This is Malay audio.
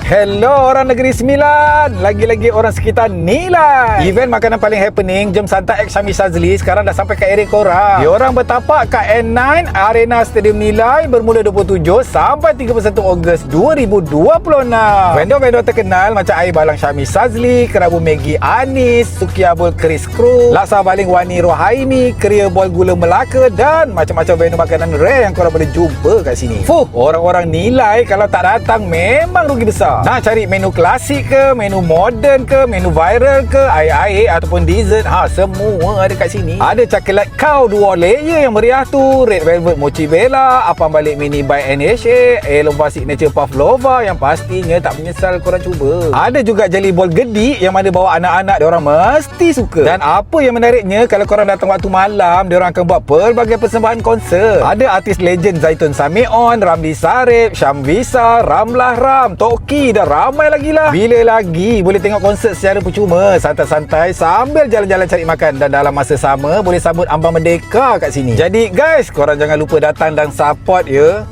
Hello orang Negeri Sembilan, lagi-lagi orang sekitar nilai. Event makanan paling happening, jom santai X Syami Shazli sekarang dah sampai ke area korang. Diorang bertapak kat N9 Arena Stadium Nilai bermula 27 sampai 31 Ogos 2026. Vendor-vendor terkenal macam Air Balang Syami Shazli, Kerabu Maggi Anis, Sukia Bol Chris Crew, Laksa Baling Wani Rohaimi, Keria Bol Gula Melaka dan macam-macam vendor makanan rare yang korang boleh jumpa kat sini. Orang-orang nilai kalau tak datang memang rugi besar. Nak cari menu klasik ke, menu moden ke, menu viral ke, air-air ataupun dessert, semua ada kat sini. Ada coklat cow 2 layer yang meriah tu, red velvet mochi bella, apam balik mini by NHA, Elova signature pavlova yang pastinya tak menyesal korang cuba. Ada juga jelly ball gedik yang mana bawa anak-anak diorang mesti suka. Dan apa yang menariknya, kalau korang datang waktu malam, diorang akan buat pelbagai persembahan konsert. Ada artis legend Zaitun Samion, Ramli Sarip, Syamvisa, Ramlah Ram, Toki dan ramai lagi lah. Bila lagi boleh tengok konsert secara percuma, santai-santai sambil jalan-jalan cari makan, dan dalam masa sama boleh sambut Ambang Merdeka kat sini. Jadi guys, korang jangan lupa datang dan support ya.